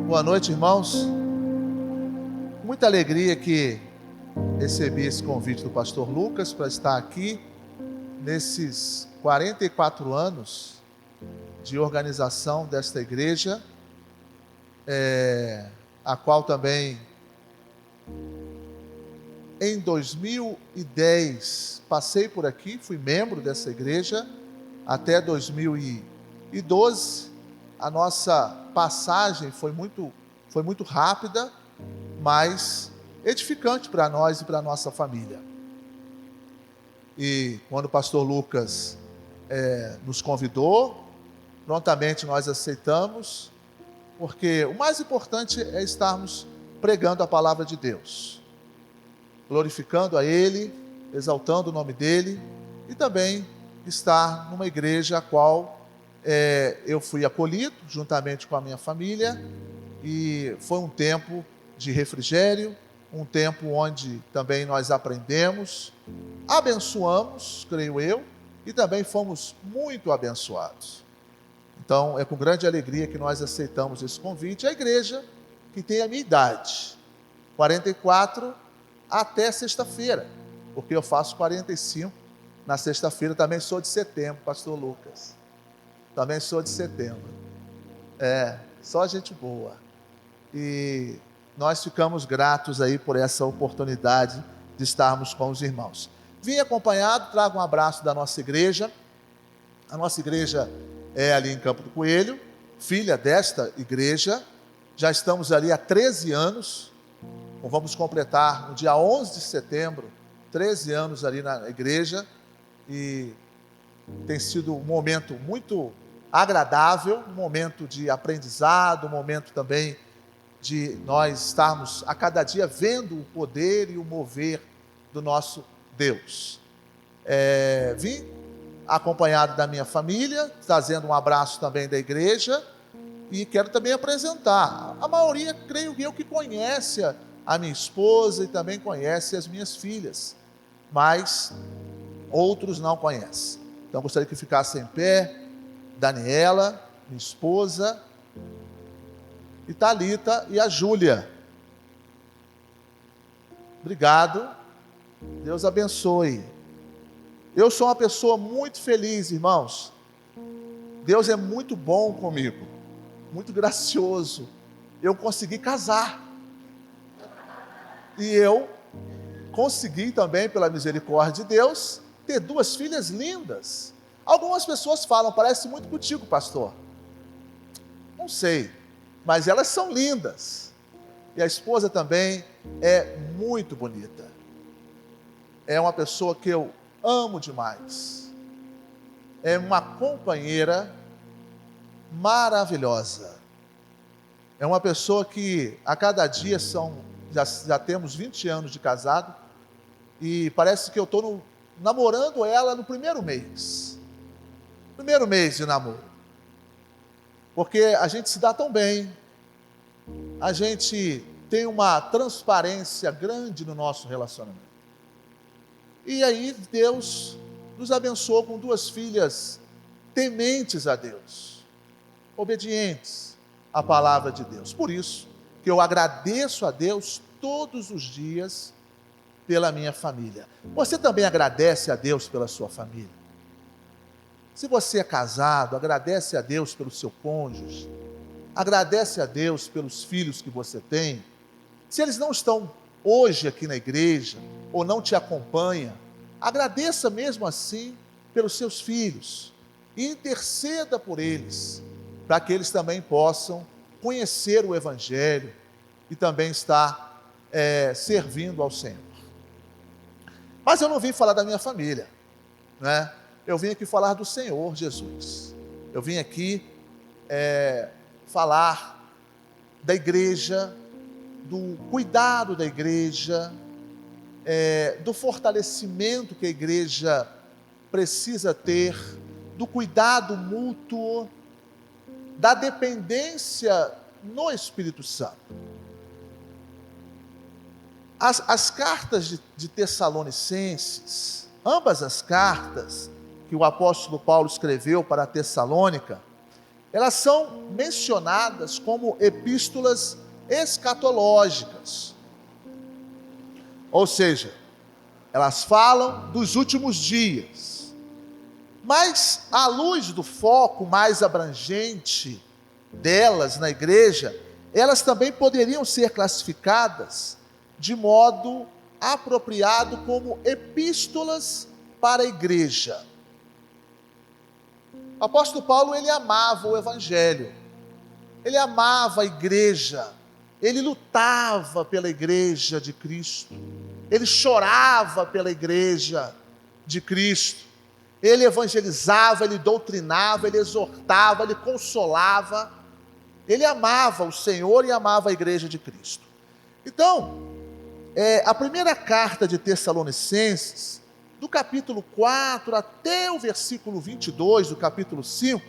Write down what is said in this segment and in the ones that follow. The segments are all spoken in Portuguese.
Boa noite, irmãos. Muita alegria que recebi esse convite do pastor Lucas para estar aqui nesses 44 anos de organização desta igreja, a qual também em 2010 passei por aqui, fui membro dessa igreja até 2012. A nossa passagem foi muito rápida, mas edificante para nós e para a nossa família. E quando o pastor Lucas nos convidou, prontamente nós aceitamos, porque o mais importante é estarmos pregando a palavra de Deus, glorificando a Ele, exaltando o nome dEle, e também estar numa igreja a qual eu fui acolhido juntamente com a minha família, e foi um tempo de refrigério, um tempo onde também nós aprendemos, abençoamos, creio eu, e também fomos muito abençoados. Então é com grande alegria que nós aceitamos esse convite. A igreja que tem a minha idade, 44 até sexta-feira, porque eu faço 45 na sexta-feira. Também sou de setembro, pastor Lucas. Também sou de setembro. Só gente boa. E nós ficamos gratos aí por essa oportunidade de estarmos com os irmãos. Vim acompanhado, trago um abraço da nossa igreja. A nossa igreja é ali em Campo do Coelho, filha desta igreja. Já estamos ali há 13 anos. Vamos completar no dia 11 de setembro, 13 anos ali na igreja. E tem sido um momento muito agradável, um momento de aprendizado, um momento também de nós estarmos a cada dia vendo o poder e o mover do nosso Deus. Vim acompanhado da minha família, trazendo um abraço também da igreja, e quero também apresentar. A maioria, creio eu, que conhece a minha esposa e também conhece as minhas filhas, mas outros não conhecem. Então gostaria que ficassem em pé. Daniela, minha esposa, e Thalita e a Júlia. Obrigado, Deus abençoe. Eu sou uma pessoa muito feliz, irmãos. Deus é muito bom comigo, muito gracioso. Eu consegui casar, e eu consegui também, pela misericórdia de Deus, ter 2 filhas lindas. Algumas pessoas falam, parece muito contigo, pastor. Não sei, mas elas são lindas. E a esposa também é muito bonita. É uma pessoa que eu amo demais. É uma companheira maravilhosa. É uma pessoa que a cada dia já temos 20 anos de casado, e parece que eu estou namorando ela no primeiro mês de namoro, porque a gente se dá tão bem, a gente tem uma transparência grande no nosso relacionamento. E aí Deus nos abençoou com 2 filhas tementes a Deus, obedientes à palavra de Deus. Por isso que eu agradeço a Deus todos os dias pela minha família. Você também agradece a Deus pela sua família? Se você é casado, agradece a Deus pelo seu cônjuge, agradece a Deus pelos filhos que você tem. Se eles não estão hoje aqui na igreja, ou não te acompanham, agradeça mesmo assim pelos seus filhos, e interceda por eles, para que eles também possam conhecer o Evangelho, e também estar servindo ao Senhor. Mas eu não vim falar da minha família, né? Eu vim aqui falar do Senhor Jesus. Eu vim aqui falar da igreja, do cuidado da igreja, do fortalecimento que a igreja precisa ter, do cuidado mútuo, da dependência no Espírito Santo. As cartas de Tessalonicenses, ambas as cartas que o apóstolo Paulo escreveu para a Tessalônica, elas são mencionadas como epístolas escatológicas. Ou seja, elas falam dos últimos dias. Mas, à luz do foco mais abrangente delas na igreja, elas também poderiam ser classificadas de modo apropriado como epístolas para a igreja. O apóstolo Paulo, ele amava o evangelho, ele amava a igreja, ele lutava pela igreja de Cristo, ele chorava pela igreja de Cristo, ele evangelizava, ele doutrinava, ele exortava, ele consolava, ele amava o Senhor e amava a igreja de Cristo. Então, a primeira carta de Tessalonicenses, do capítulo 4 até o versículo 22 do capítulo 5,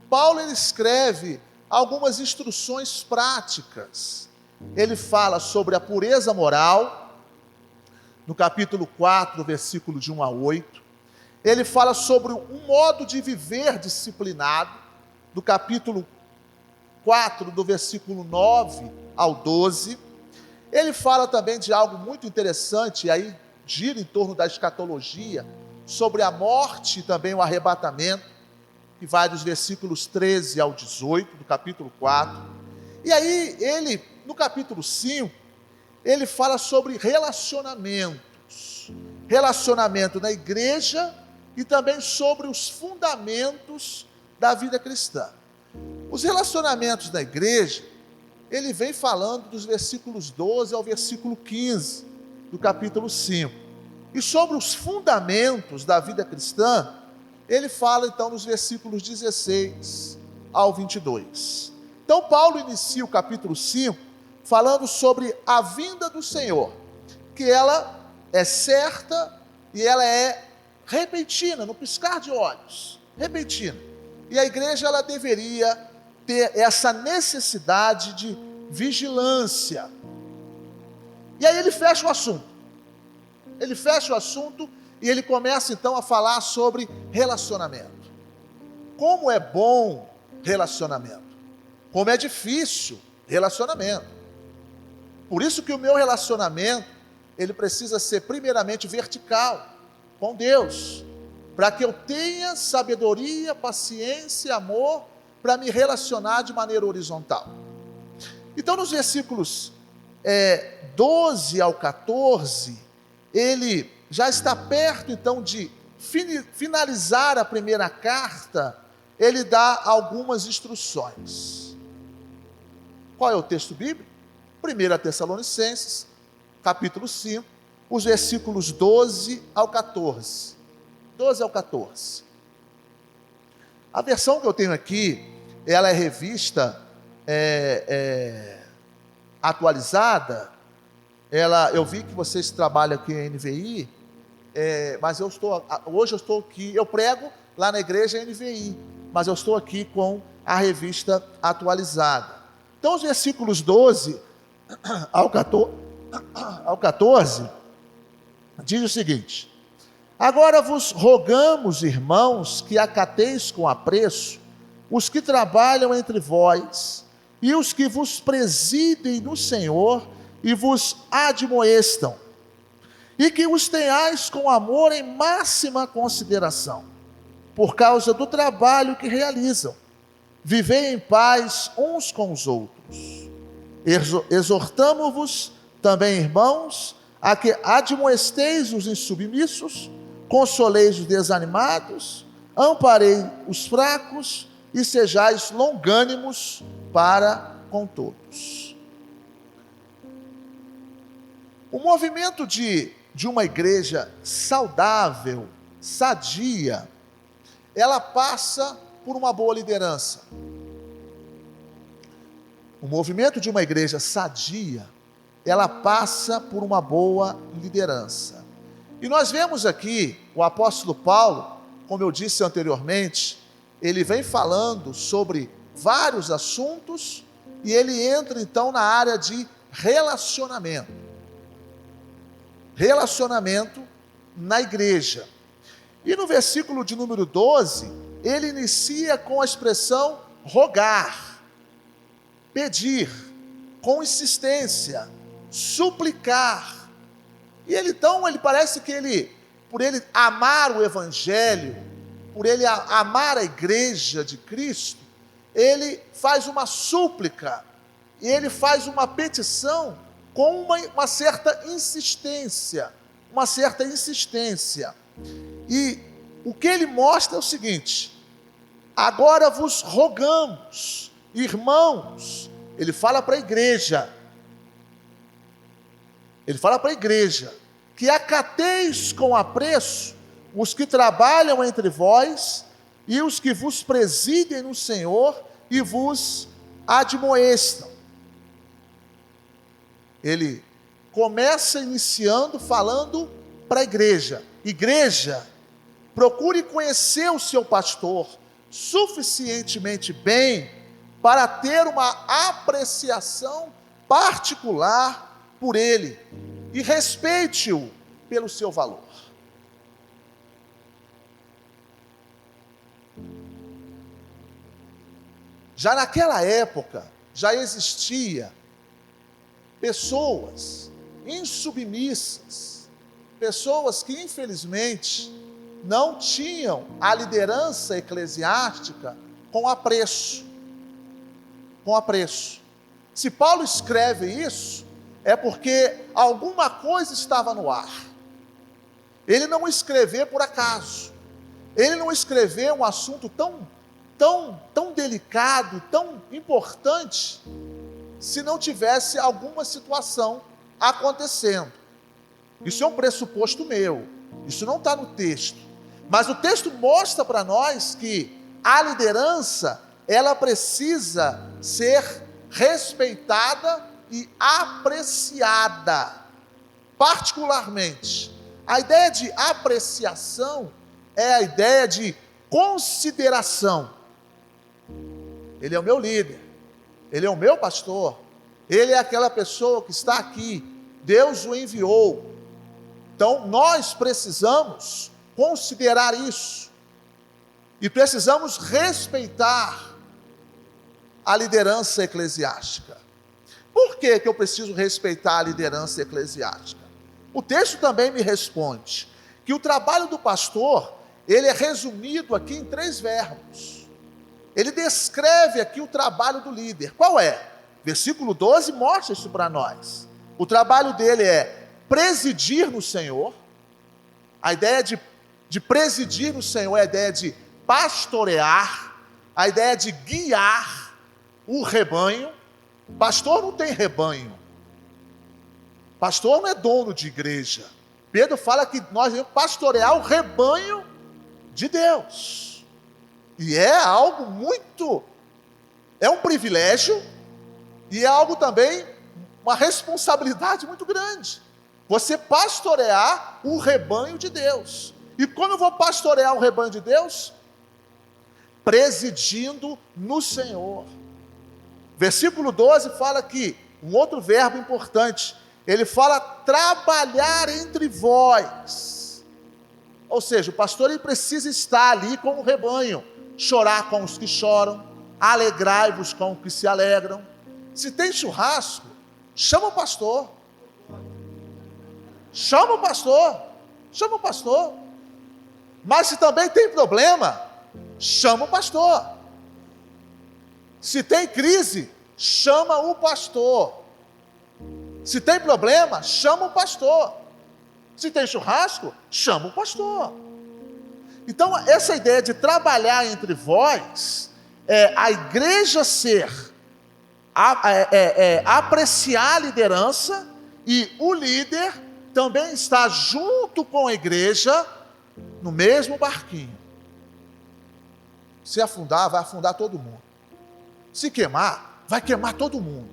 Paulo ele escreve algumas instruções práticas. Ele fala sobre a pureza moral, no capítulo 4, do versículo de 1 a 8. Ele fala sobre um modo de viver disciplinado, do capítulo 4, do versículo 9 ao 12. Ele fala também de algo muito interessante, e aí gira em torno da escatologia, sobre a morte e também o arrebatamento, que vai dos versículos 13 ao 18, do capítulo 4. E aí ele, no capítulo 5, ele fala sobre relacionamentos, relacionamento na igreja e também sobre os fundamentos da vida cristã. Os relacionamentos da igreja, ele vem falando dos versículos 12 ao versículo 15, do capítulo 5. E sobre os fundamentos da vida cristã, ele fala então nos versículos 16 ao 22. Então Paulo inicia o capítulo 5 falando sobre a vinda do Senhor, que ela é certa e ela é repentina, no piscar de olhos, repentina. E a igreja ela deveria ter essa necessidade de vigilância. E aí ele fecha o assunto. Ele fecha o assunto e ele começa então a falar sobre relacionamento. Como é bom relacionamento. Como é difícil relacionamento. Por isso que o meu relacionamento, ele precisa ser primeiramente vertical, com Deus. Para que eu tenha sabedoria, paciência, amor, para me relacionar de maneira horizontal. Então nos versículos 12 ao 14, ele já está perto então de finalizar a primeira carta, ele dá algumas instruções. Qual é o texto bíblico? 1 Tessalonicenses, capítulo 5, os versículos 12 ao 14. 12 ao 14. A versão que eu tenho aqui, ela é revista atualizada. Eu vi que vocês trabalham aqui em NVI, mas hoje eu estou aqui, eu prego lá na igreja NVI, mas eu estou aqui com a revista atualizada. Então os versículos 12 ao 14, diz o seguinte: agora vos rogamos, irmãos, que acateis com apreço os que trabalham entre vós e os que vos presidem no Senhor e vos admoestam, e que os tenhais com amor em máxima consideração, por causa do trabalho que realizam. Vivei em paz uns com os outros. Exortamo-vos também, irmãos, a que admoesteis os insubmissos, consoleis os desanimados, amparei os fracos e sejais longânimos para com todos. O movimento de uma igreja saudável, sadia, ela passa por uma boa liderança. O movimento de uma igreja sadia, ela passa por uma boa liderança. E nós vemos aqui o apóstolo Paulo, como eu disse anteriormente, ele vem falando sobre vários assuntos e ele entra então na área de relacionamento. Relacionamento na igreja. E no versículo de número 12, ele inicia com a expressão rogar, pedir, com insistência, suplicar. E ele parece que por ele amar o Evangelho, por ele amar a igreja de Cristo, ele faz uma súplica, e ele faz uma petição com uma certa insistência, E o que ele mostra é o seguinte: agora vos rogamos, irmãos, ele fala para a igreja, que acateis com apreço os que trabalham entre vós e os que vos presidem no Senhor e vos admoestam. Ele começa iniciando falando para a igreja: igreja, procure conhecer o seu pastor suficientemente bem para ter uma apreciação particular por ele e respeite-o pelo seu valor. Já naquela época, já existia pessoas insubmissas, pessoas que infelizmente não tinham a liderança eclesiástica com apreço. Se Paulo escreve isso, é porque alguma coisa estava no ar. Ele não escreveu por acaso. Ele não escreveu um assunto tão delicado, tão importante, se não tivesse alguma situação acontecendo. Isso é um pressuposto meu, isso não está no texto, mas o texto mostra para nós que a liderança, ela precisa ser respeitada e apreciada, particularmente. A ideia de apreciação é a ideia de consideração. Ele é o meu líder, ele é o meu pastor, ele é aquela pessoa que está aqui, Deus o enviou. Então nós precisamos considerar isso e precisamos respeitar a liderança eclesiástica. Por que eu preciso respeitar a liderança eclesiástica? O texto também me responde que o trabalho do pastor, ele é resumido aqui em 3 verbos. Ele descreve aqui o trabalho do líder. Qual é? Versículo 12 mostra isso para nós. O trabalho dele é presidir no Senhor. A ideia de presidir no Senhor é a ideia de pastorear, a ideia de guiar o rebanho. Pastor não tem rebanho. Pastor não é dono de igreja. Pedro fala que nós devemos pastorear o rebanho de Deus. E é algo é um privilégio e é algo também, uma responsabilidade muito grande. Você pastorear o rebanho de Deus. E como eu vou pastorear o rebanho de Deus? Presidindo no Senhor. Versículo 12 fala aqui, um outro verbo importante. Ele fala trabalhar entre vós. Ou seja, o pastor ele precisa estar ali com o rebanho. Chorar com os que choram, alegrai-vos com os que se alegram. Se tem churrasco, chama o pastor. Chama o pastor. Mas se também tem problema, chama o pastor. Se tem crise, chama o pastor. Se tem problema, chama o pastor. Se tem churrasco, chama o pastor. Então, essa ideia de trabalhar entre vós, a igreja apreciar a liderança, e o líder também está junto com a igreja, no mesmo barquinho. Se afundar, vai afundar todo mundo. Se queimar, vai queimar todo mundo.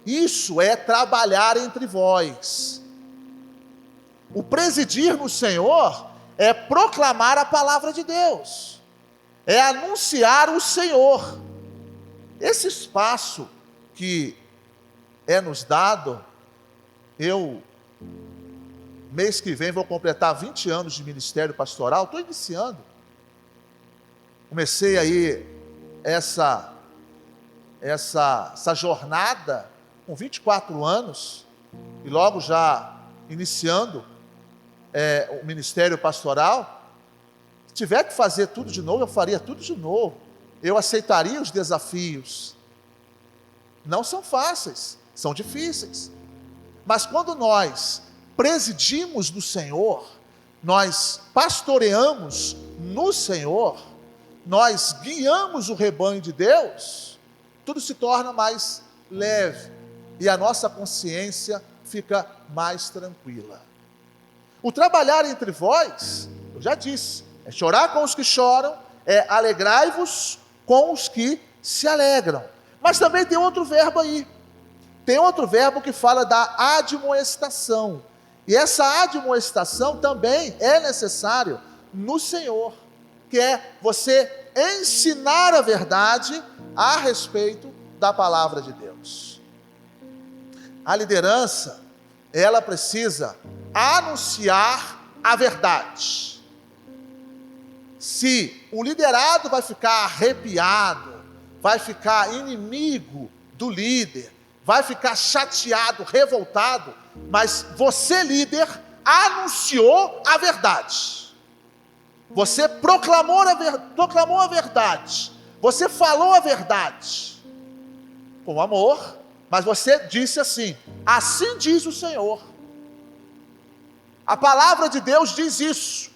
Isso é trabalhar entre vós. O presidir no Senhor é proclamar a palavra de Deus, é anunciar o Senhor. Esse espaço que é nos dado, mês que vem vou completar 20 anos de ministério pastoral, estou iniciando. Comecei aí essa jornada com 24 anos, e logo já iniciando o ministério pastoral, se tiver que fazer tudo de novo, eu faria tudo de novo. Eu aceitaria os desafios. Não são fáceis, são difíceis. Mas quando nós presidimos no Senhor, nós pastoreamos no Senhor, nós guiamos o rebanho de Deus, tudo se torna mais leve e a nossa consciência fica mais tranquila. O trabalhar entre vós, eu já disse, é chorar com os que choram, é alegrai-vos com os que se alegram. Mas também tem outro verbo aí. Tem outro verbo que fala da admoestação. E essa admoestação também é necessário no Senhor, que é você ensinar a verdade a respeito da palavra de Deus. A liderança, ela precisa anunciar a verdade. Se o liderado vai ficar arrepiado, vai ficar inimigo do líder, vai ficar chateado, revoltado, mas você, líder, anunciou a verdade. Você proclamou a verdade. Você falou a verdade. Com amor, mas você disse assim: assim diz o Senhor. A palavra de Deus diz isso.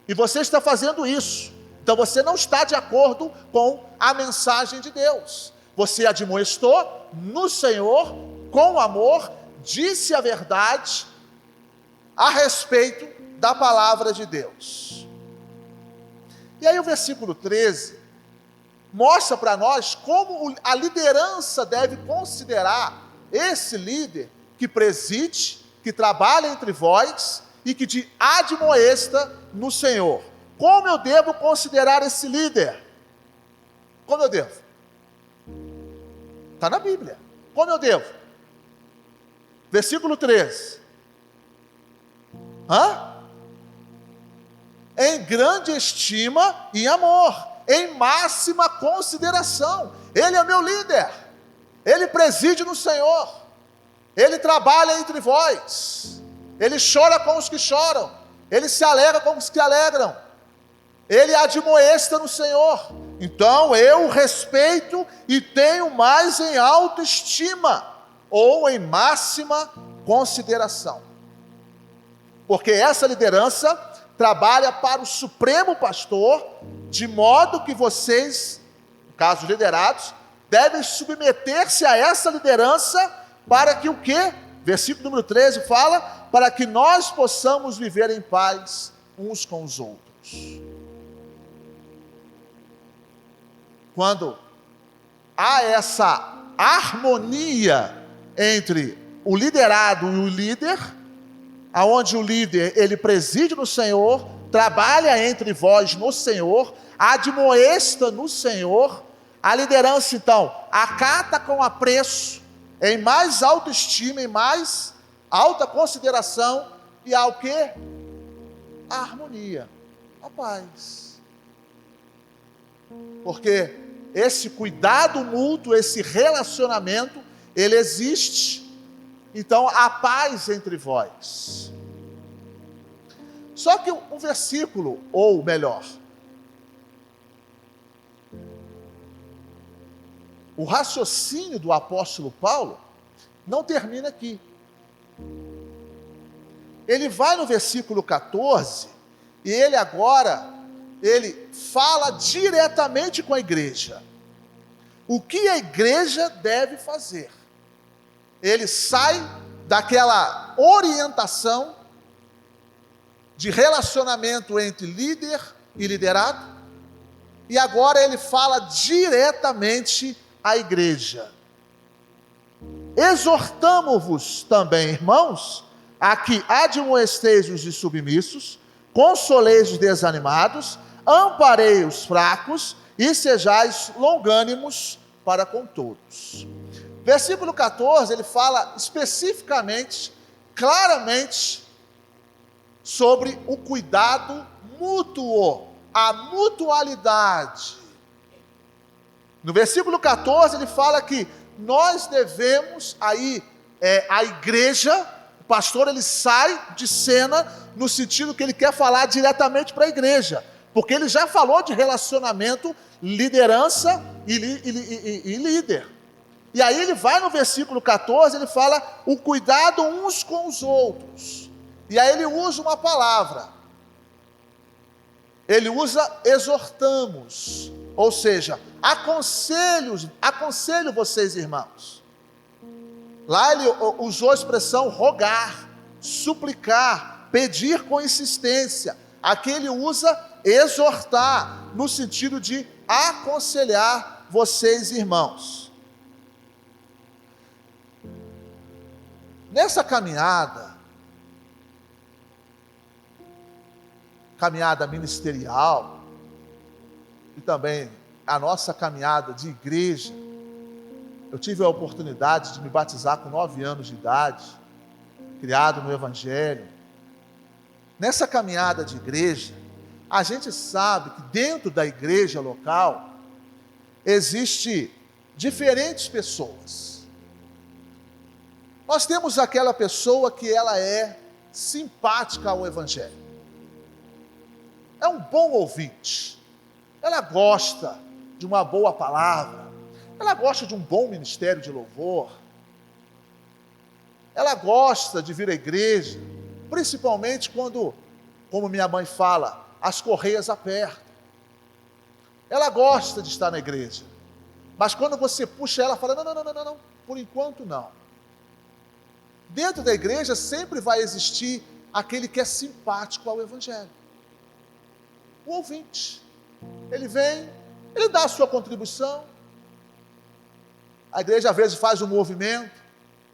E você está fazendo isso. Então você não está de acordo com a mensagem de Deus. Você admoestou no Senhor, com amor, disse a verdade a respeito da palavra de Deus. E aí o versículo 13 mostra para nós como a liderança deve considerar esse líder que preside, que trabalha entre vós e que te admoesta no Senhor. Como eu devo considerar esse líder? Como eu devo? Está na Bíblia. Como eu devo? Versículo 13. Em grande estima e amor, em máxima consideração. Ele é meu líder. Ele preside no Senhor. Ele trabalha entre vós. Ele chora com os que choram. Ele se alegra com os que alegram. Ele admoesta no Senhor. Então eu respeito e tenho mais em autoestima ou em máxima consideração. Porque essa liderança trabalha para o Supremo Pastor, de modo que vocês, no caso liderados, devem submeter-se a essa liderança para que o quê? Versículo número 13 fala, para que nós possamos viver em paz uns com os outros. Quando há essa harmonia entre o liderado e o líder, aonde o líder, ele preside no Senhor, trabalha entre vós no Senhor, admoesta no Senhor, a liderança então acata com apreço, em mais autoestima, em mais alta consideração, e há o quê? A harmonia, a paz. Porque esse cuidado mútuo, esse relacionamento, ele existe. Então, há paz entre vós. Só que um versículo, ou melhor, o raciocínio do apóstolo Paulo não termina aqui. Ele vai no versículo 14, e ele fala diretamente com a igreja. O que a igreja deve fazer? Ele sai daquela orientação de relacionamento entre líder e liderado, e agora ele fala diretamente à igreja. Exortamo-vos também, irmãos, a que admoesteis os insubmissos, consoleis os desanimados, amparei os fracos e sejais longânimos para com todos. Versículo 14, ele fala especificamente, claramente, sobre o cuidado mútuo, a mutualidade. No versículo 14 ele fala que nós devemos, a igreja, o pastor ele sai de cena no sentido que ele quer falar diretamente para a igreja, porque ele já falou de relacionamento, liderança e líder. E aí ele vai no versículo 14, ele fala o cuidado uns com os outros. E aí ele usa uma palavra. Ele usa exortamos, ou seja, aconselho vocês, irmãos. Lá ele usou a expressão rogar, suplicar, pedir com insistência. Aqui ele usa exortar, no sentido de aconselhar vocês, irmãos. Nessa caminhada ministerial, e também a nossa caminhada de igreja, eu tive a oportunidade de me batizar com 9 anos de idade, criado no Evangelho. Nessa caminhada de igreja, a gente sabe que dentro da igreja local, existe diferentes pessoas. Nós temos aquela pessoa que ela é simpática ao Evangelho. É um bom ouvinte. Ela gosta de uma boa palavra. Ela gosta de um bom ministério de louvor. Ela gosta de vir à igreja, principalmente quando, como minha mãe fala, as correias apertam. Ela gosta de estar na igreja. Mas quando você puxa ela, fala, não, por enquanto não. Dentro da igreja sempre vai existir aquele que é simpático ao Evangelho. O ouvinte. Ele vem, ele dá a sua contribuição. A igreja às vezes faz um movimento,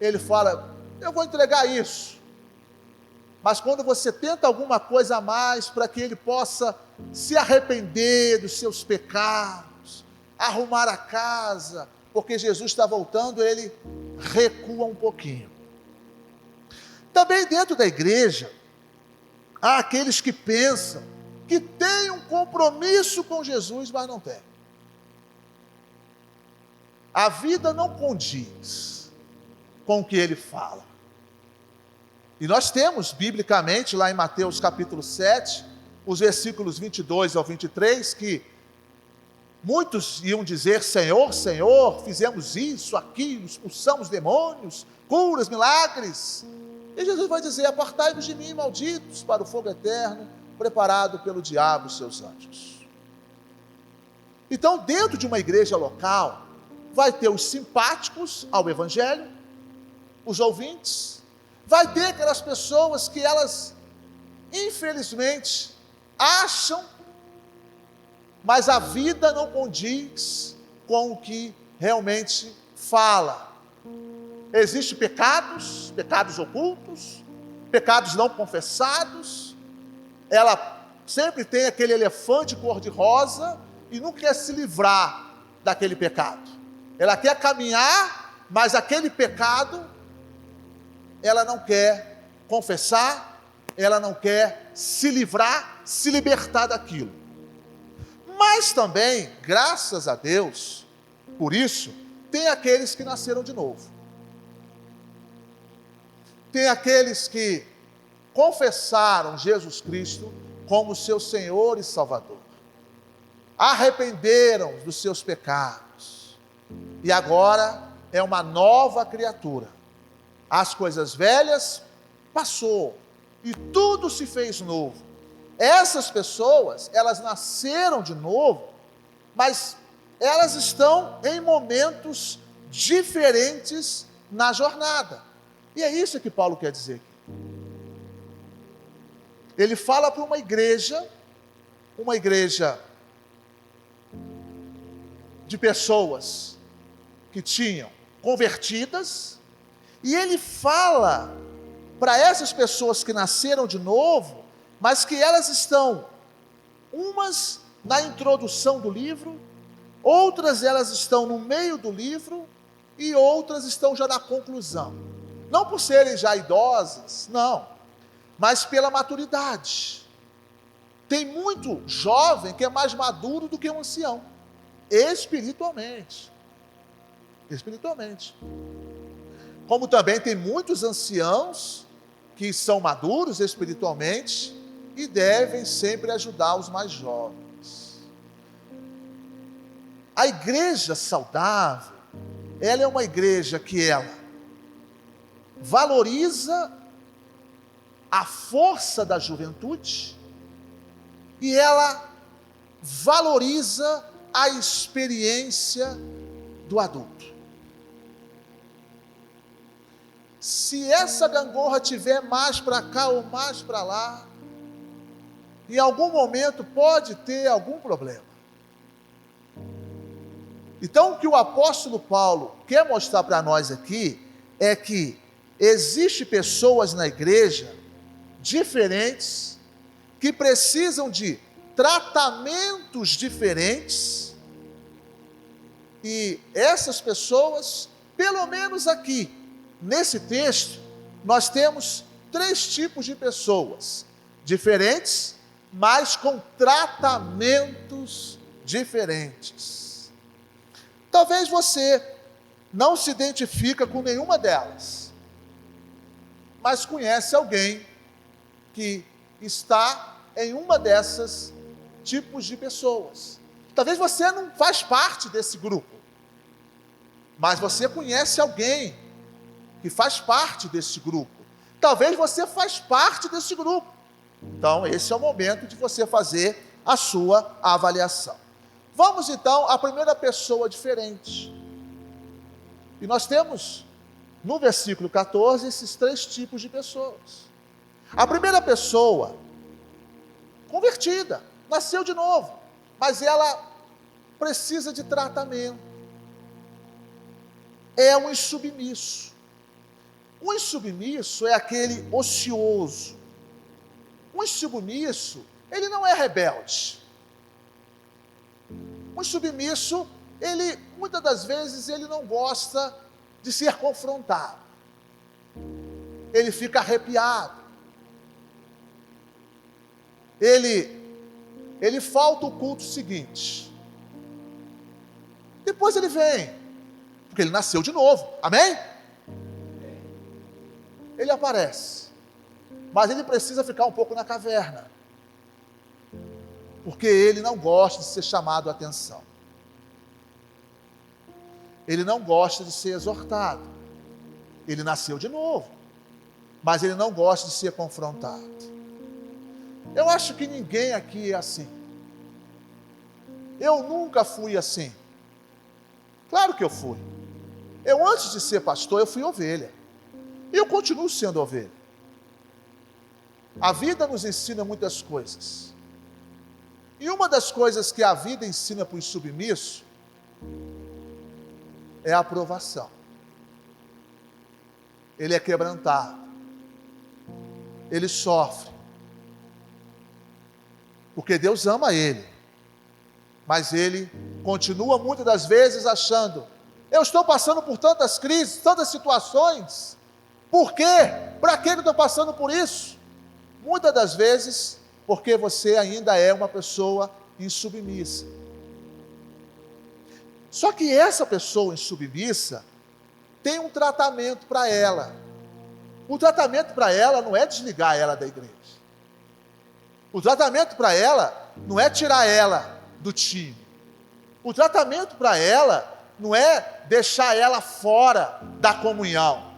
ele fala, eu vou entregar isso. Mas quando você tenta alguma coisa a mais para que ele possa se arrepender dos seus pecados, arrumar a casa, porque Jesus está voltando, ele recua um pouquinho. Também dentro da igreja, há aqueles que pensam que têm um compromisso com Jesus, mas não têm. A vida não condiz com o que ele fala. E nós temos, biblicamente, lá em Mateus capítulo 7, os versículos 22 ao 23, que muitos iam dizer, Senhor, Senhor, fizemos isso, aquilo, expulsamos demônios, curas, milagres. E Jesus vai dizer, apartai-vos de mim, malditos, para o fogo eterno, preparado pelo diabo e seus anjos. Então, dentro de uma igreja local, vai ter os simpáticos ao Evangelho, os ouvintes, vai ter aquelas pessoas que elas, infelizmente, acham, mas a vida não condiz com o que realmente fala. Existem pecados ocultos, pecados não confessados. Ela sempre tem aquele elefante cor-de-rosa e não quer se livrar daquele pecado. Ela quer caminhar, mas aquele pecado ela não quer confessar, ela não quer se livrar, se libertar daquilo. Mas também, graças a Deus, por isso, tem aqueles que nasceram de novo. Tem aqueles que confessaram Jesus Cristo como seu Senhor e Salvador. Arrependeram dos seus pecados. E agora é uma nova criatura. As coisas velhas passou e tudo se fez novo. Essas pessoas, elas nasceram de novo, mas elas estão em momentos diferentes na jornada. E é isso que Paulo quer dizer aqui. Ele fala para uma igreja de pessoas que tinham convertidas, e ele fala para essas pessoas que nasceram de novo, mas que elas estão, umas na introdução do livro, outras elas estão no meio do livro, e outras estão já na conclusão. Não por serem já idosas, não, mas pela maturidade. Tem muito jovem que é mais maduro do que um ancião. espiritualmente. Espiritualmente. Como também tem muitos anciãos que são maduros espiritualmente e devem sempre ajudar os mais jovens. A igreja saudável, ela é uma igreja que ela valoriza a força da juventude e ela valoriza a experiência do adulto. Se essa gangorra tiver mais para cá ou mais para lá, em algum momento pode ter algum problema. Então, o que o apóstolo Paulo quer mostrar para nós aqui é que existem pessoas na igreja diferentes que precisam de tratamentos diferentes e essas pessoas, pelo menos aqui, nesse texto, nós temos 3 tipos de pessoas diferentes, mas com tratamentos diferentes. Talvez você não se identifica com nenhuma delas, mas conhece alguém que está em uma dessas tipos de pessoas. Talvez você não faz parte desse grupo, mas você conhece alguém que faz parte desse grupo. Talvez você faz parte desse grupo. Então, esse é o momento de você fazer a sua avaliação. Vamos então à primeira pessoa diferente. E nós temos, no versículo 14, esses 3 tipos de pessoas. A primeira pessoa, convertida, nasceu de novo, mas ela precisa de tratamento. É um insubmisso. O insubmisso é aquele ocioso. O insubmisso, ele não é rebelde. O insubmisso, ele, muitas das vezes, ele não gosta de ser confrontado. Ele fica arrepiado. Ele falta o culto seguinte. Depois ele vem, porque ele nasceu de novo, amém? Ele aparece, mas ele precisa ficar um pouco na caverna, porque ele não gosta de ser chamado a atenção. Ele não gosta de ser exortado. Ele nasceu de novo, mas ele não gosta de ser confrontado. Eu acho que ninguém aqui é assim. Eu nunca fui assim. Claro que eu fui. Eu, antes de ser pastor, eu fui ovelha. E eu continuo sendo ovelha. A vida nos ensina muitas coisas. E uma das coisas que a vida ensina para o insubmisso é a aprovação. Ele é quebrantado. Ele sofre. Porque Deus ama ele. Mas ele continua muitas das vezes achando: eu estou passando por tantas crises, tantas situações. Por quê? Para que eu estou passando por isso? Muitas das vezes, porque você ainda é uma pessoa insubmissa. Só que essa pessoa insubmissa tem um tratamento para ela. O tratamento para ela não é desligar ela da igreja. O tratamento para ela não é tirar ela do time. O tratamento para ela não é deixar ela fora da comunhão.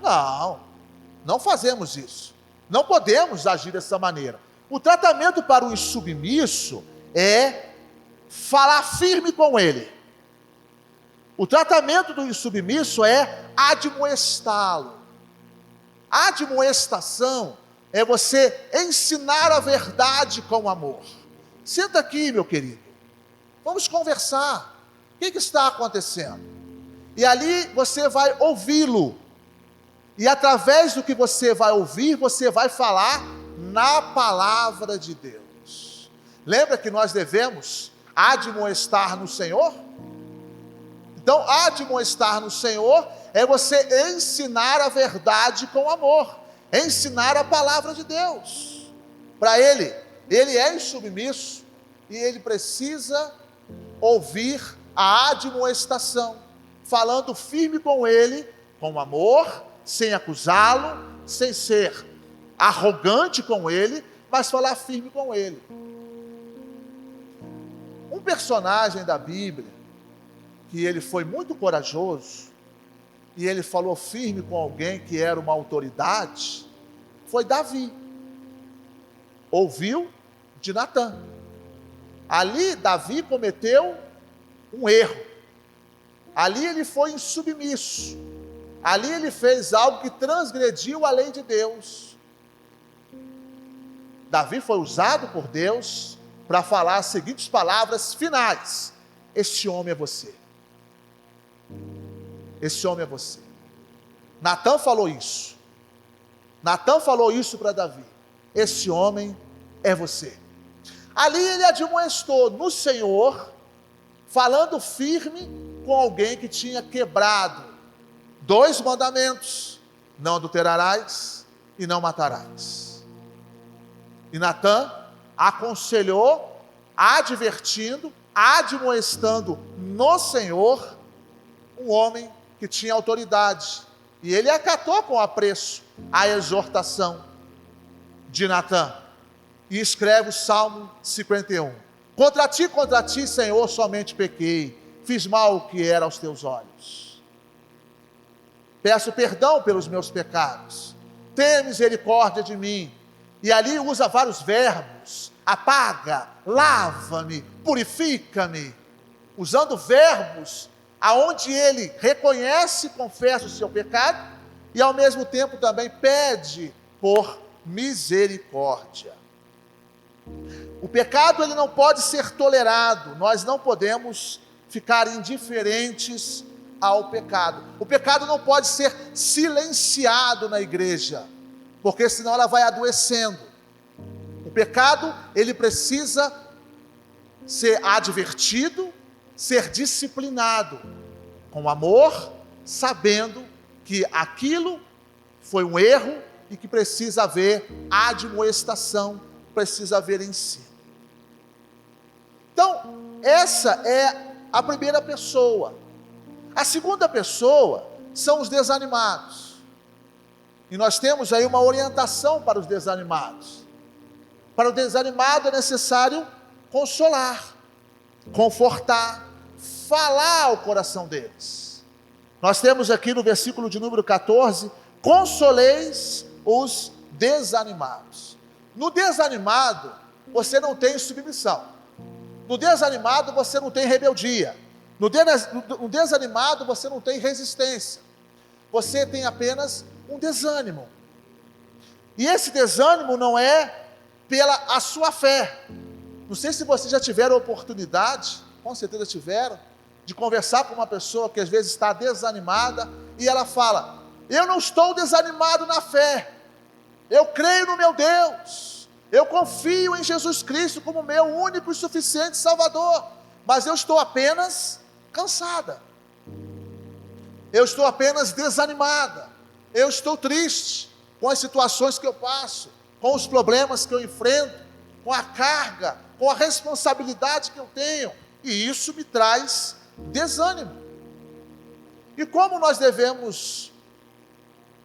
Não fazemos isso. Não podemos agir dessa maneira. O tratamento para o insubmisso é falar firme com ele. O tratamento do insubmisso é admoestá-lo. A admoestação é você ensinar a verdade com amor. Senta aqui, meu querido. Vamos conversar. O que está acontecendo? E ali você vai ouvi-lo. E através do que você vai ouvir, você vai falar na palavra de Deus. Lembra que nós devemos admoestar no Senhor? Então, admoestar no Senhor é você ensinar a verdade com amor. Ensinar a palavra de Deus. Para ele é insubmisso e ele precisa ouvir a admoestação, falando firme com ele, com amor, sem acusá-lo, sem ser arrogante com ele, mas falar firme com ele. Um personagem da Bíblia, que ele foi muito corajoso, e ele falou firme com alguém que era uma autoridade, foi Davi. Ouviu de Natã. Ali Davi cometeu um erro. Ali ele foi insubmisso. Ali ele fez algo que transgrediu a lei de Deus. Davi foi usado por Deus para falar as seguintes palavras finais: este homem é você. Esse homem é você. Natã falou isso. Natã falou isso para Davi. Esse homem é você. Ali ele admoestou no Senhor, falando firme com alguém que tinha quebrado 2 mandamentos: não adulterarás e não matarás. E Natã aconselhou, advertindo, admoestando no Senhor, um homem que tinha autoridade. E ele acatou com apreço a exortação de Natã. E escreve o Salmo 51. Contra ti, Senhor, somente pequei. Fiz mal o que era aos teus olhos. Peço perdão pelos meus pecados. Tenha misericórdia de mim. E ali usa vários verbos: apaga, lava-me, purifica-me. Usando verbos aonde ele reconhece e confessa o seu pecado e ao mesmo tempo também pede por misericórdia. O pecado ele não pode ser tolerado, nós não podemos ficar indiferentes ao pecado. O pecado não pode ser silenciado na igreja, porque senão ela vai adoecendo. O pecado ele precisa ser advertido, ser disciplinado, com amor, sabendo que aquilo foi um erro e que precisa haver admoestação, precisa haver ensino. Então, essa é a primeira pessoa. A segunda pessoa são os desanimados. E nós temos aí uma orientação para os desanimados. Para o desanimado é necessário consolar, confortar, falar ao coração deles. Nós temos aqui no versículo de número 14: consoleis os desanimados. No desanimado, você não tem submissão. No desanimado, você não tem rebeldia. No desanimado, você não tem resistência. Você tem apenas um desânimo. E esse desânimo não é pela a sua fé. Não sei se vocês já tiveram oportunidade, com certeza tiveram, de conversar com uma pessoa que às vezes está desanimada e ela fala: eu não estou desanimado na fé, eu creio no meu Deus, eu confio em Jesus Cristo como meu único e suficiente Salvador, mas eu estou apenas cansada, eu estou apenas desanimada, eu estou triste com as situações que eu passo, com os problemas que eu enfrento, com a carga, com a responsabilidade que eu tenho, e isso me traz desânimo. E como nós devemos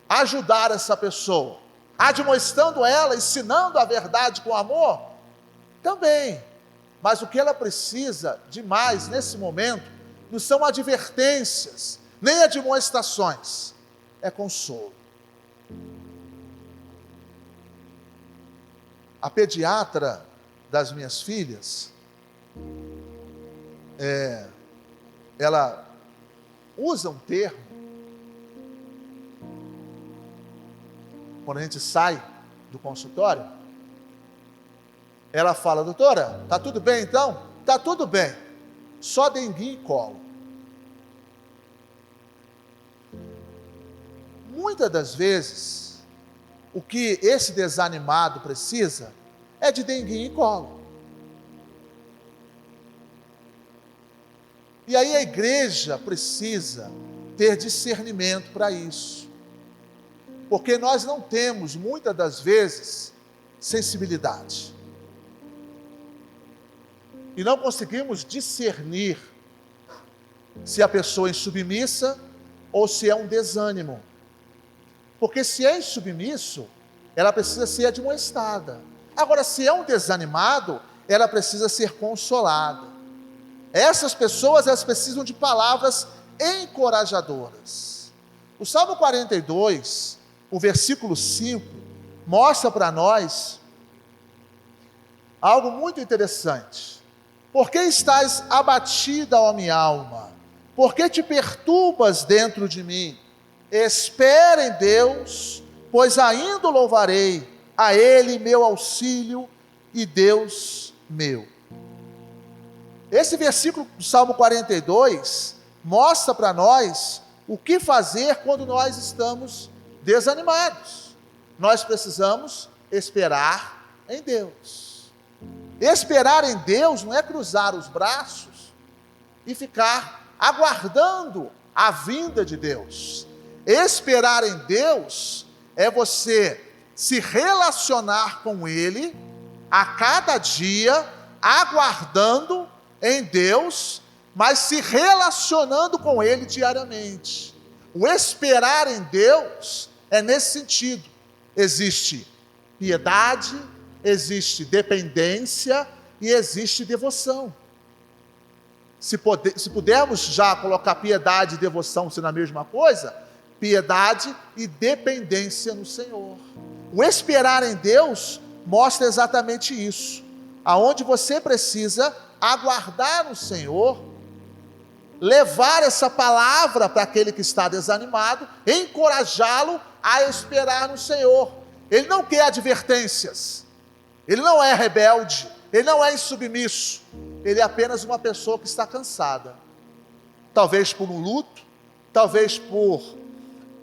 ajudar essa pessoa? Admoestando ela, ensinando a verdade com amor? Também. Mas o que ela precisa demais nesse momento não são advertências, nem admoestações, é consolo. A pediatra das minhas filhas, ela usa um termo, quando a gente sai do consultório, ela fala: doutora, tá tudo bem então? Tá tudo bem, só denguinho e colo. Muitas das vezes, o que esse desanimado precisa é de denguinho e colo. E aí a igreja precisa ter discernimento para isso. Porque nós não temos, muitas das vezes, sensibilidade. e não conseguimos discernir se a pessoa é insubmissa ou se é um desânimo. Porque se é insubmisso, ela precisa ser admoestada. Agora, se é um desanimado, ela precisa ser consolada. Essas pessoas, elas precisam de palavras encorajadoras. O Salmo 42, o versículo 5, mostra para nós algo muito interessante. Por que estás abatida, ó minha alma? Por que te perturbas dentro de mim? Espera em Deus, pois ainda o louvarei, a Ele meu auxílio e Deus meu. Esse versículo do Salmo 42 mostra para nós o que fazer quando nós estamos desanimados. Nós precisamos esperar em Deus. Esperar em Deus não é cruzar os braços e ficar aguardando a vinda de Deus. Esperar em Deus é você se relacionar com Ele a cada dia, aguardando em Deus, mas se relacionando com Ele diariamente. O esperar em Deus é nesse sentido. Existe piedade, existe dependência e existe devoção. Se pudermos já colocar piedade e devoção sendo a mesma coisa, piedade e dependência no Senhor. O esperar em Deus mostra exatamente isso. Aonde você precisa aguardar no Senhor, levar essa palavra para aquele que está desanimado, encorajá-lo a esperar no Senhor. Ele não quer advertências, ele não é rebelde, ele não é insubmisso, ele é apenas uma pessoa que está cansada. Talvez por um luto, talvez por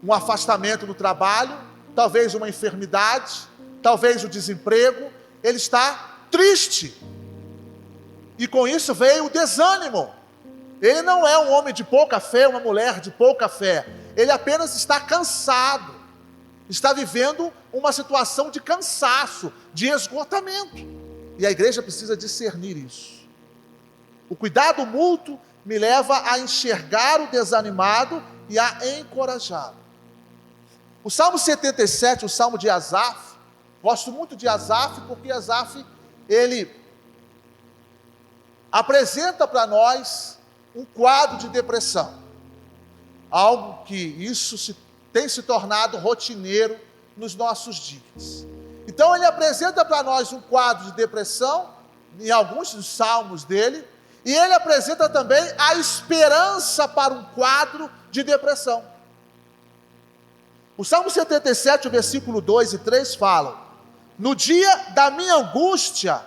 um afastamento do trabalho, talvez uma enfermidade, talvez o desemprego. Ele está triste, e com isso veio o desânimo. Ele não é um homem de pouca fé, uma mulher de pouca fé, ele apenas está cansado, está vivendo uma situação de cansaço, de esgotamento, e a igreja precisa discernir isso. O cuidado mútuo me leva a enxergar o desanimado e a encorajá-lo. O Salmo 77, o Salmo de Asaf, gosto muito de Asaf, porque Asaf, ele apresenta para nós um quadro de depressão, algo que isso tem se tornado rotineiro nos nossos dias. Então ele apresenta para nós um quadro de depressão, em alguns dos salmos dele, e ele apresenta também a esperança para um quadro de depressão. O Salmo 77, o versículo 2 e 3 falam: no dia da minha angústia,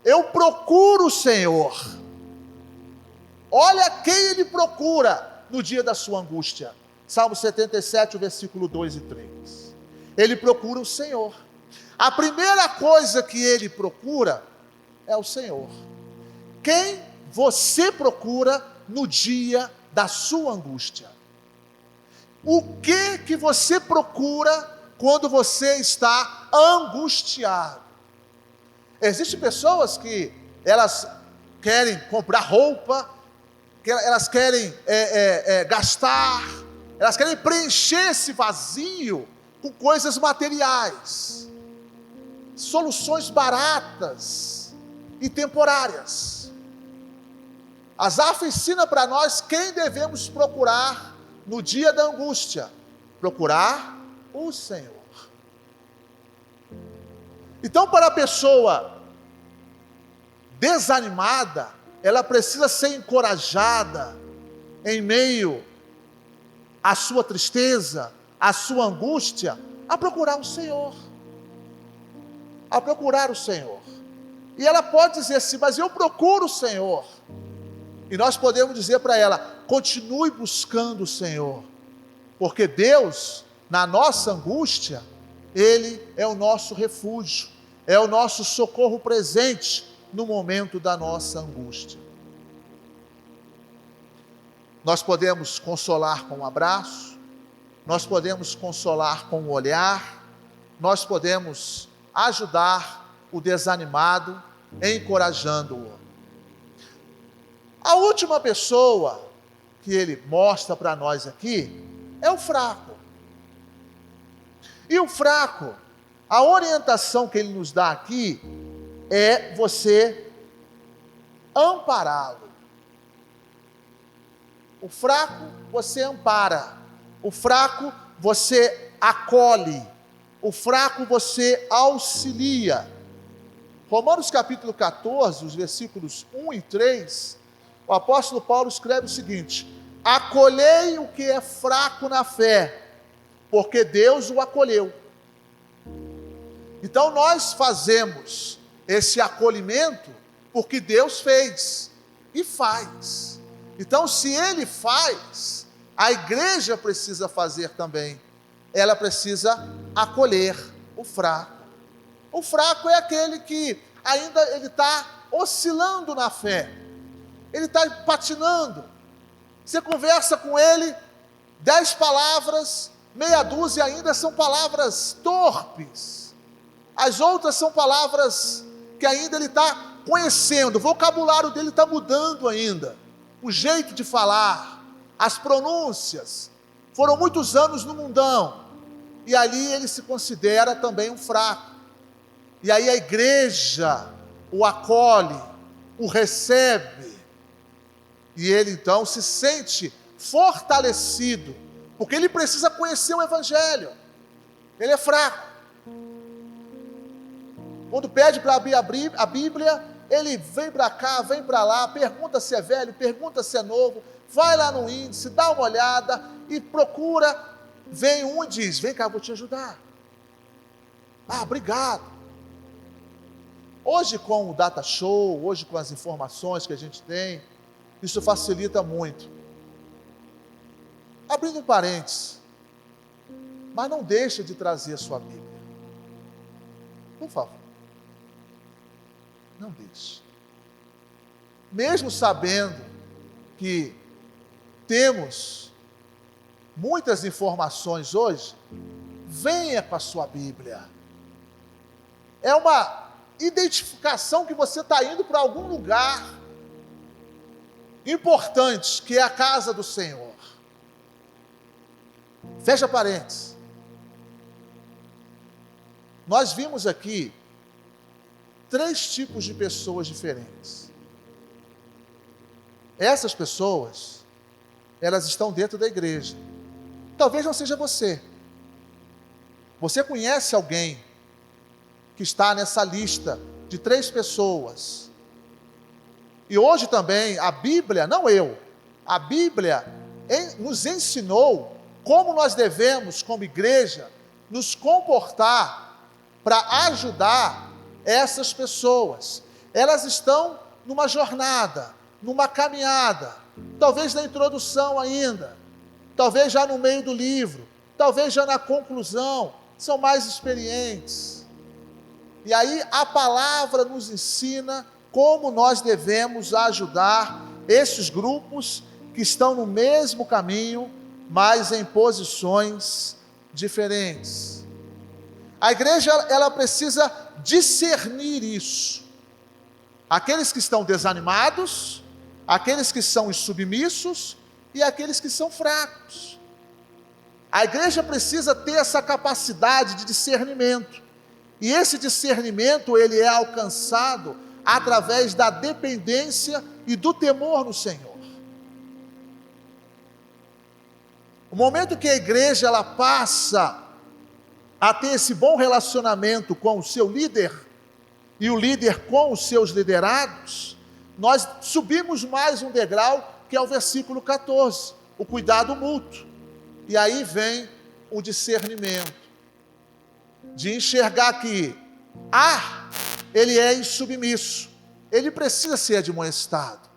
eu procuro o Senhor. Olha quem ele procura no dia da sua angústia. Salmo 77, o versículo 2 e 3. Ele procura o Senhor. A primeira coisa que ele procura é o Senhor. Quem você procura no dia da sua angústia? O que você procura quando você está angustiado? Existem pessoas que elas querem comprar roupa, que elas querem gastar, elas querem preencher esse vazio com coisas materiais, soluções baratas e temporárias. Asaf ensina para nós quem devemos procurar no dia da angústia: procurar o Senhor. Então, para a pessoa desanimada, ela precisa ser encorajada em meio à sua tristeza, à sua angústia, a procurar o Senhor. A procurar o Senhor. E ela pode dizer assim: mas eu procuro o Senhor. E nós podemos dizer para ela: continue buscando o Senhor, porque Deus, na nossa angústia, Ele é o nosso refúgio, é o nosso socorro presente no momento da nossa angústia. Nós podemos consolar com um abraço, nós podemos consolar com um olhar, nós podemos ajudar o desanimado, encorajando-o. A última pessoa que ele mostra para nós aqui é o fraco. E o fraco, a orientação que ele nos dá aqui é você ampará-lo. O fraco você ampara, o fraco você acolhe, o fraco você auxilia. Romanos capítulo 14, os versículos 1 e 3, o apóstolo Paulo escreve o seguinte: acolhei o que é fraco na fé, porque Deus o acolheu. Então nós fazemos esse acolhimento porque Deus fez e faz. Então, se Ele faz, a igreja precisa fazer também. Ela precisa acolher o fraco. O fraco é aquele que ainda ele está oscilando na fé. Ele está patinando. Você conversa com ele, 10 palavras, meia dúzia ainda são palavras torpes. As outras são palavras que ainda ele está conhecendo. O vocabulário dele está mudando ainda. O jeito de falar, as pronúncias. Foram muitos anos no mundão. E ali ele se considera também um fraco. E aí a igreja o acolhe, o recebe. E ele então se sente fortalecido, porque ele precisa conhecer o evangelho. Ele é fraco. Quando pede para abrir a Bíblia, ele vem para cá, vem para lá, pergunta se é velho, pergunta se é novo, vai lá no índice, dá uma olhada e procura. Vem um e diz: vem cá, vou te ajudar. Ah, obrigado. Hoje com o data show, hoje com as informações que a gente tem, isso facilita muito. Abrindo um parênteses, mas não deixa de trazer a sua Bíblia. Por favor. Não deixe. Mesmo sabendo que temos muitas informações hoje, venha com a sua Bíblia. É uma identificação que você está indo para algum lugar importante, que é a casa do Senhor. Fecha parênteses. Nós vimos aqui 3 tipos de pessoas diferentes. Essas pessoas, elas estão dentro da igreja. Talvez não seja você. Você conhece alguém que está nessa lista de 3 pessoas. E hoje também a Bíblia, não eu, a Bíblia nos ensinou como nós devemos, como igreja, nos comportar para ajudar essas pessoas. Elas estão numa jornada, numa caminhada, talvez na introdução ainda, talvez já no meio do livro, talvez já na conclusão, são mais experientes. E aí a palavra nos ensina como nós devemos ajudar esses grupos que estão no mesmo caminho, mas em posições diferentes. A igreja, ela precisa discernir isso. Aqueles que estão desanimados, aqueles que são insubmissos e aqueles que são fracos. A igreja precisa ter essa capacidade de discernimento. E esse discernimento, ele é alcançado através da dependência e do temor no Senhor. O momento que a igreja ela passa a ter esse bom relacionamento com o seu líder, e o líder com os seus liderados, nós subimos mais um degrau, que é o versículo 14, o cuidado mútuo. E aí vem o discernimento, de enxergar que A, ele é insubmisso, ele precisa ser admoestado.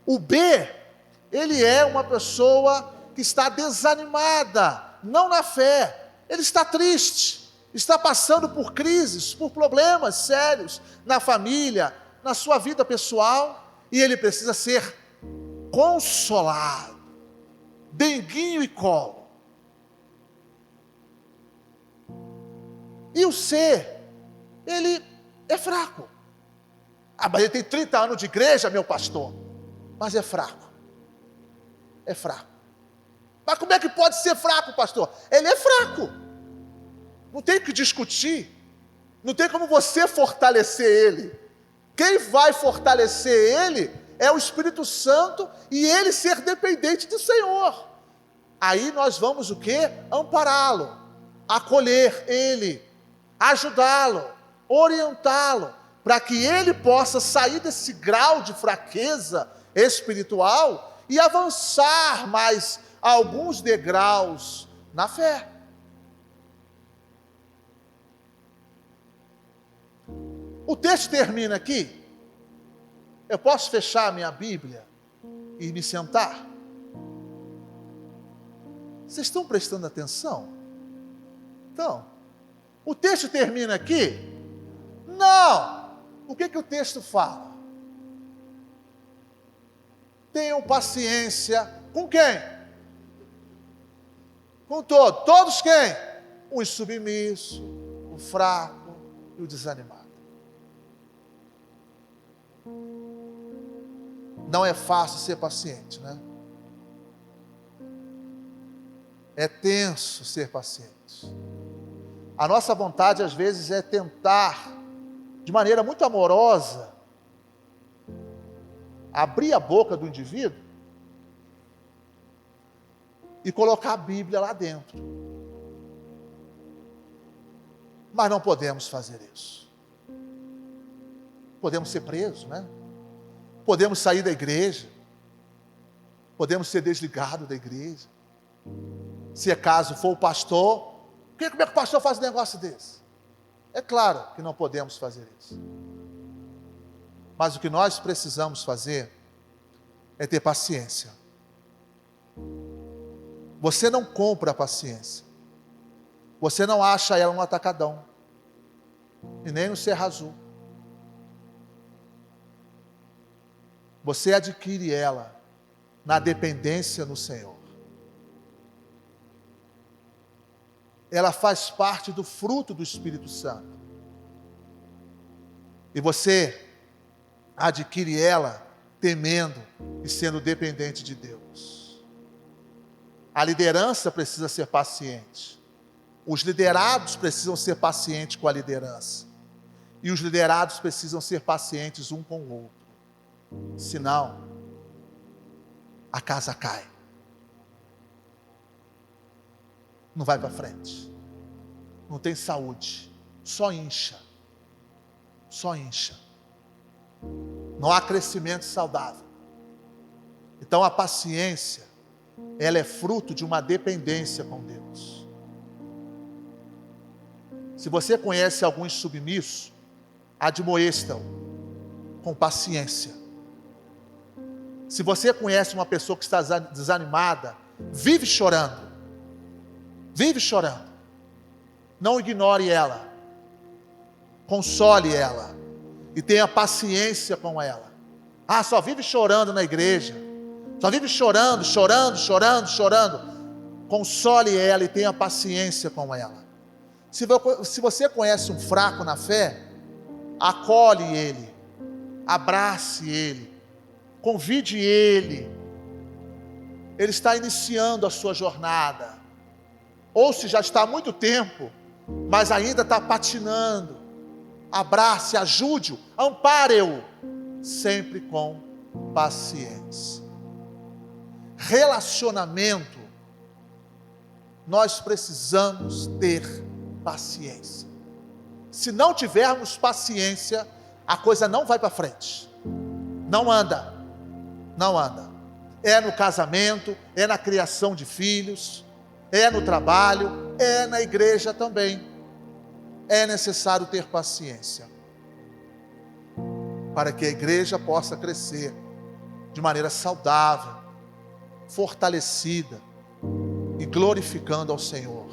O B, ele é uma pessoa que está desanimada, não na fé, ele está triste, está passando por crises, por problemas sérios na família, na sua vida pessoal, e ele precisa ser consolado, denguinho e colo. E o C, ele é fraco. Ah, mas ele tem 30 anos de igreja, meu pastor. mas é fraco. É fraco. Mas como é que pode ser fraco, pastor? Ele é fraco. Não tem que discutir. Não tem como você fortalecer ele. Quem vai fortalecer ele é o Espírito Santo e ele ser dependente do Senhor. Aí nós vamos o quê? Ampará-lo, acolher ele, ajudá-lo, orientá-lo, para que ele possa sair desse grau de fraqueza espiritual e avançar mais alguns degraus na fé. O texto termina aqui. Eu posso fechar a minha Bíblia e me sentar? Vocês estão prestando atenção? Então, o texto termina aqui? Não! O que o texto fala? Tenham paciência com quem? Com todos. Todos quem? O insubmisso, o fraco e o desanimado. Não é fácil ser paciente, né? É tenso ser paciente. A nossa vontade, às vezes, é tentar, de maneira muito amorosa, abrir a boca do indivíduo e colocar a Bíblia lá dentro. Mas não podemos fazer isso. Podemos ser presos, né? Podemos sair da igreja. Podemos ser desligados da igreja. Se é caso for o pastor, como é que o pastor faz um negócio desse? É claro que não podemos fazer isso. Mas o que nós precisamos fazer é ter paciência. Você não compra a paciência. Você não acha ela no Atacadão. E nem no Serra Azul. Você adquire ela na dependência no Senhor. Ela faz parte do fruto do Espírito Santo. E você adquire ela temendo e sendo dependente de Deus. A liderança precisa ser paciente. Os liderados precisam ser pacientes com a liderança. E os liderados precisam ser pacientes um com o outro. Senão, a casa cai. Não vai para frente. Não tem saúde. Só incha. Só incha. Não há crescimento saudável. Então a paciência, ela é fruto de uma dependência com Deus. Se você conhece algum insubmisso, admoesta-o com paciência. Se você conhece uma pessoa que está desanimada, vive chorando. Vive chorando. Não ignore ela. Console ela. E tenha paciência com ela. Ah, só vive chorando na igreja. Só vive chorando. Console ela e tenha paciência com ela. Se você conhece um fraco na fé, acolhe ele. Abrace ele. Convide ele. Ele está iniciando a sua jornada. Ou se já está há muito tempo, mas ainda está patinando. Abrace, ajude-o, ampare-o, sempre com paciência. Relacionamento, nós precisamos ter paciência. Se não tivermos paciência, a coisa não vai para frente. Não anda. Não anda. É no casamento, é na criação de filhos, é no trabalho, é na igreja também. É necessário ter paciência para que a igreja possa crescer de maneira saudável, fortalecida e glorificando ao Senhor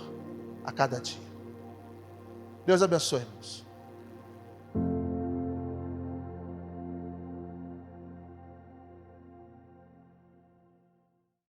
a cada dia. Deus abençoe-nos.